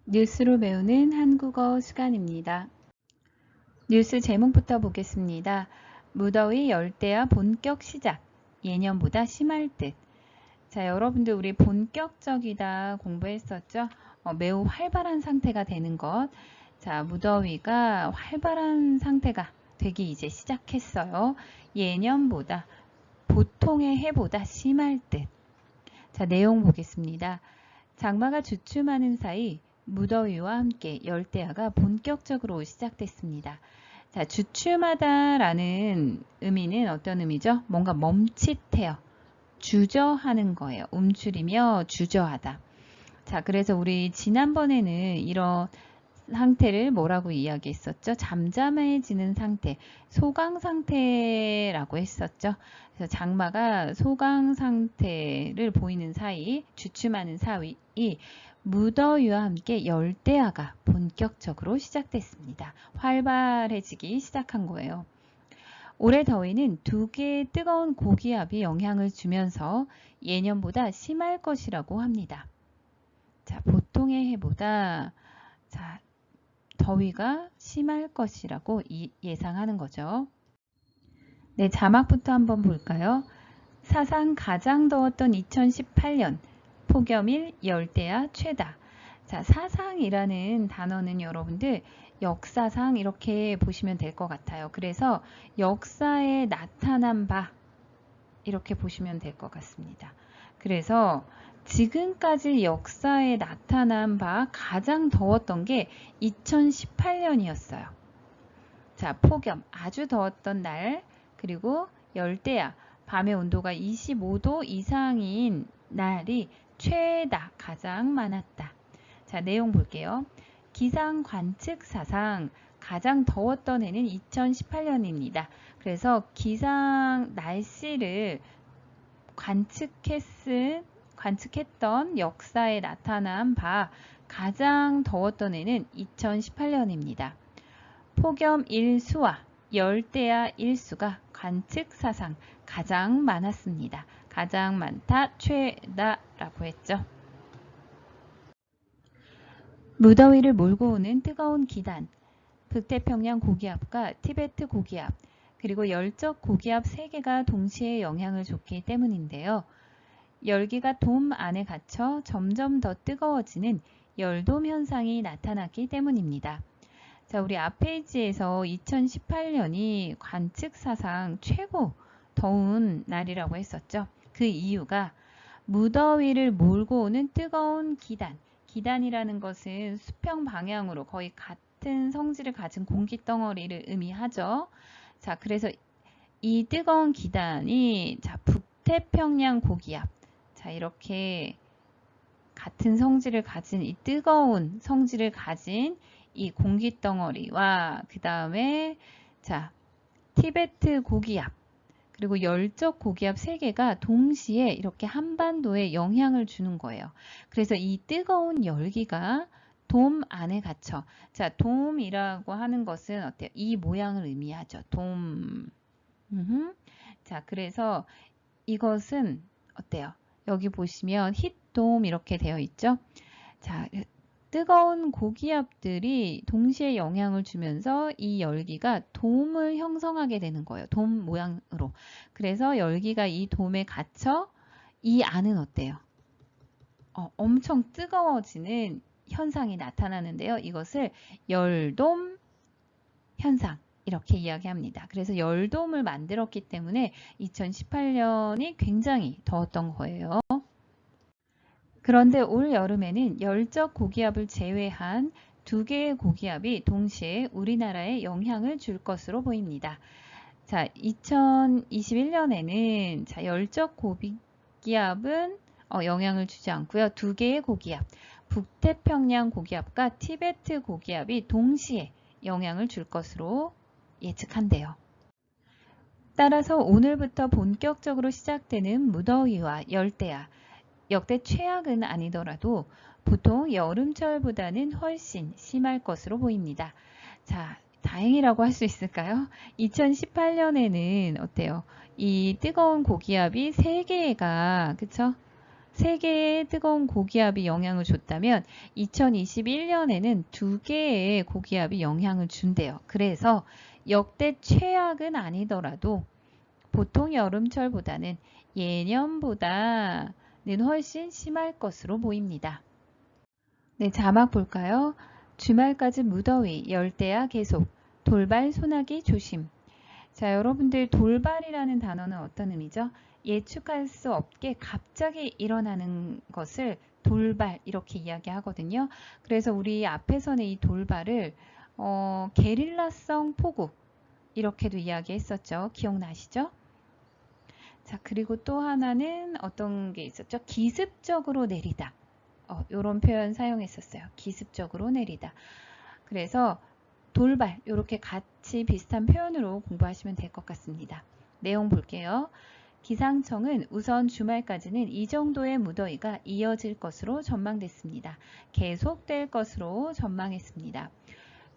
뉴스로 배우는 한국어 시간입니다. 뉴스 제목부터 보겠습니다. 무더위 열대야 본격 시작. 예년보다 심할 듯. 자, 여러분들 우리 본격적이다 공부했었죠? 매우 활발한 상태가 되는 것. 자, 무더위가 활발한 상태가 되기 이제 시작했어요. 예년보다, 보통의 해보다 심할 듯. 자, 내용 보겠습니다. 장마가 주춤하는 사이 무더위와 함께 열대야가 본격적으로 시작됐습니다. 자, 주춤하다라는 의미는 어떤 의미죠? 뭔가 멈칫해요. 주저하는 거예요. 움츠리며 주저하다. 자, 그래서 우리 지난번에는 이런 상태를 뭐라고 이야기했었죠? 잠잠해지는 상태, 소강 상태라고 했었죠. 그래서 장마가 소강 상태를 보이는 사이, 주춤하는 사이, 무더위와 함께 열대야가 본격적으로 시작됐습니다. 활발해지기 시작한 거예요. 올해 더위는 두 개의 뜨거운 고기압이 영향을 주면서 예년보다 심할 것이라고 합니다. 자, 보통의 해보다 자, 더위가 심할 것이라고 예상하는 거죠. 네, 자막부터 한번 볼까요? 사상 가장 더웠던 2018년, 폭염일 열대야 최다. 자, 사상이라는 단어는 여러분들 역사상 이렇게 보시면 될 것 같아요. 그래서 역사에 나타난 바 이렇게 보시면 될 것 같습니다. 그래서 지금까지 역사에 나타난 바 가장 더웠던 게 2018년이었어요. 자, 폭염, 아주 더웠던 날, 그리고 열대야, 밤의 온도가 25도 이상인 날이 최다, 가장 많았다. 자, 내용 볼게요. 기상 관측 사상 가장 더웠던 해는 2018년입니다. 그래서 기상 날씨를 관측했던 역사에 나타난 바 가장 더웠던 해는 2018년입니다. 폭염 일수와 열대야 일수가 관측 사상 가장 많았습니다. 가장 많다, 최다라고 했죠. 무더위를 몰고 오는 뜨거운 기단, 북태평양 고기압과 티베트 고기압, 그리고 열적 고기압 3개가 동시에 영향을 줬기 때문인데요. 열기가 돔 안에 갇혀 점점 더 뜨거워지는 열돔 현상이 나타났기 때문입니다. 자, 우리 앞 페이지에서 2018년이 관측 사상 최고 더운 날이라고 했었죠. 그 이유가 무더위를 몰고 오는 뜨거운 기단, 기단이라는 것은 수평 방향으로 거의 같은 성질을 가진 공기 덩어리를 의미하죠. 자, 그래서 이 뜨거운 기단이 자, 북태평양 고기압, 자, 이렇게 같은 성질을 가진 이 뜨거운 성질을 가진 이 공기 덩어리와 그 다음에 자, 티베트 고기압 그리고 열적 고기압 3개가 동시에 이렇게 한반도에 영향을 주는 거예요. 그래서 이 뜨거운 열기가 돔 안에 갇혀. 자, 돔이라고 하는 것은 어때요? 이 모양을 의미하죠. 돔. 자, 그래서 이것은 어때요? 여기 보시면 히트돔 이렇게 되어 있죠? 자, 뜨거운 고기압들이 동시에 영향을 주면서 이 열기가 돔을 형성하게 되는 거예요. 돔 모양으로. 그래서 열기가 이 돔에 갇혀 이 안은 어때요? 엄청 뜨거워지는 현상이 나타나는데요. 이것을 열돔 현상 이렇게 이야기합니다. 그래서 열돔을 만들었기 때문에 2018년이 굉장히 더웠던 거예요. 그런데 올 여름에는 열적 고기압을 제외한 2개의 고기압이 동시에 우리나라에 영향을 줄 것으로 보입니다. 자, 2021년에는 자, 열적 고기압은 영향을 주지 않고요. 2개의 고기압, 북태평양 고기압과 티베트 고기압이 동시에 영향을 줄 것으로 예측한대요. 따라서 오늘부터 본격적으로 시작되는 무더위와 열대야, 역대 최악은 아니더라도 보통 여름철보다는 훨씬 심할 것으로 보입니다. 자, 다행이라고 할 수 있을까요? 2018년에는 어때요? 이 뜨거운 고기압이 3개가 그쵸? 3개의 뜨거운 고기압이 영향을 줬다면 2021년에는 2개의 고기압이 영향을 준대요. 그래서 역대 최악은 아니더라도 보통 여름철보다는 예년보다는 훨씬 심할 것으로 보입니다. 네, 자막 볼까요? 주말까지 무더위, 열대야 계속, 돌발 소나기 조심. 자, 여러분들 돌발이라는 단어는 어떤 의미죠? 예측할 수 없게 갑자기 일어나는 것을 돌발 이렇게 이야기하거든요. 그래서 우리 앞에서는 이 돌발을 게릴라성 폭우 이렇게도 이야기했었죠. 기억나시죠? 자, 그리고 또 하나는 어떤 게 있었죠? 기습적으로 내리다. 이런 표현 사용했었어요. 기습적으로 내리다. 그래서 돌발 이렇게 같이 비슷한 표현으로 공부하시면 될 것 같습니다. 내용 볼게요. 기상청은 우선 주말까지는 이 정도의 무더위가 이어질 것으로 전망됐습니다. 계속될 것으로 전망했습니다.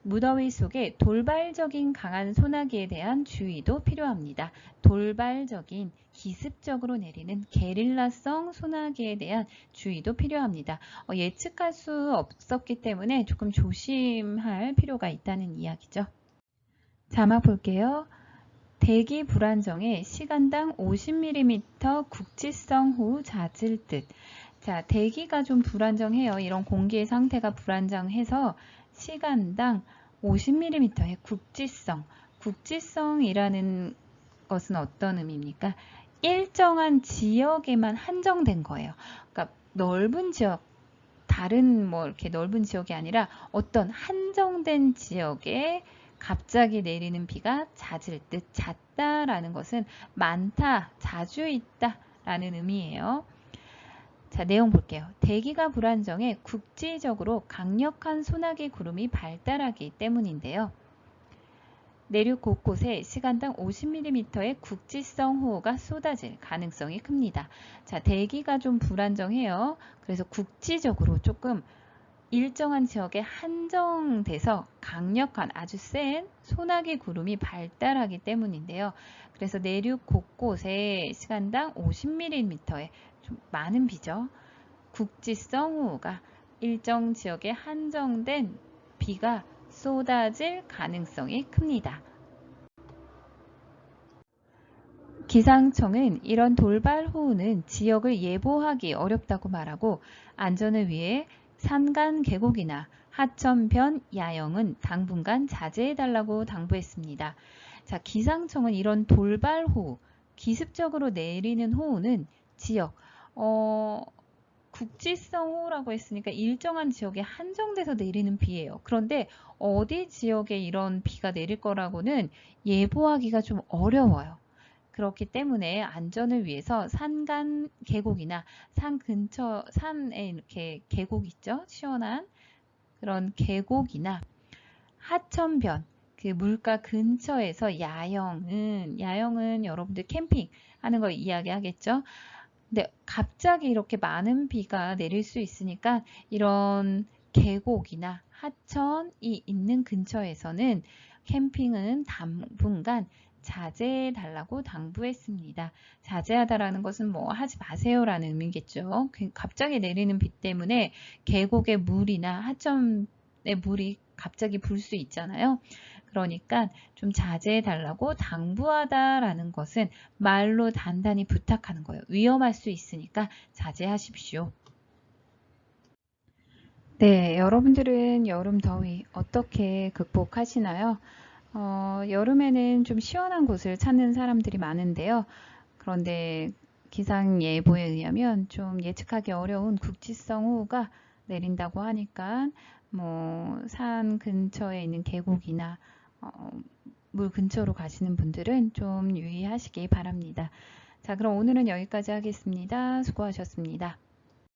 무더위 속에 돌발적인 강한 소나기에 대한 주의도 필요합니다. 돌발적인 기습적으로 내리는 게릴라성 소나기에 대한 주의도 필요합니다. 예측할 수 없었기 때문에 조금 조심할 필요가 있다는 이야기죠. 자막 볼게요. 대기 불안정에 시간당 50mm 국지성 호우 잦을 듯. 자, 대기가 좀 불안정해요. 이런 공기의 상태가 불안정해서 시간당 50mm의 국지성. 국지성이라는 것은 어떤 의미입니까? 일정한 지역에만 한정된 거예요. 그러니까 넓은 지역, 다른 뭐 이렇게 넓은 지역이 아니라 어떤 한정된 지역에 갑자기 내리는 비가 잦을 듯, 잦다라는 것은 많다, 자주 있다 라는 의미예요. 자, 내용 볼게요. 대기가 불안정해 국지적으로 강력한 소나기 구름이 발달하기 때문인데요. 내륙 곳곳에 시간당 50mm의 국지성 호우가 쏟아질 가능성이 큽니다. 자, 대기가 좀 불안정해요. 그래서 국지적으로 조금 일정한 지역에 한정돼서 강력한 아주 센 소나기 구름이 발달하기 때문인데요. 그래서 내륙 곳곳에 시간당 50mm의 좀 많은 비죠. 국지성 호우가 일정 지역에 한정된 비가 쏟아질 가능성이 큽니다. 기상청은 이런 돌발 호우는 지역을 예보하기 어렵다고 말하고 안전을 위해 산간 계곡이나 하천변 야영은 당분간 자제해달라고 당부했습니다. 자, 기상청은 이런 돌발 호우, 기습적으로 내리는 호우는 지역, 국지성 호우라고 했으니까 일정한 지역에 한정돼서 내리는 비예요. 그런데 어디 지역에 이런 비가 내릴 거라고는 예보하기가 좀 어려워요. 그렇기 때문에 안전을 위해서 산간 계곡이나 산 근처, 산에 이렇게 계곡 있죠? 시원한 그런 계곡이나 하천변, 그 물가 근처에서 야영은 여러분들 캠핑 하는 거 이야기하겠죠? 근데 갑자기 이렇게 많은 비가 내릴 수 있으니까 이런 계곡이나 하천이 있는 근처에서는 캠핑은 당분간 자제해달라고 당부했습니다. 자제하다라는 것은 뭐 하지 마세요라는 의미겠죠. 갑자기 내리는 비 때문에 계곡의 물이나 하천의 물이 갑자기 불 수 있잖아요. 그러니까 좀 자제해달라고 당부하다라는 것은 말로 단단히 부탁하는 거예요. 위험할 수 있으니까 자제하십시오. 네, 여러분들은 여름 더위 어떻게 극복하시나요? 여름에는 좀 시원한 곳을 찾는 사람들이 많은데요. 그런데 기상예보에 의하면 좀 예측하기 어려운 국지성 호우가 내린다고 하니까 뭐 산 근처에 있는 계곡이나 물 근처로 가시는 분들은 좀 유의하시기 바랍니다. 자, 그럼 오늘은 여기까지 하겠습니다. 수고하셨습니다.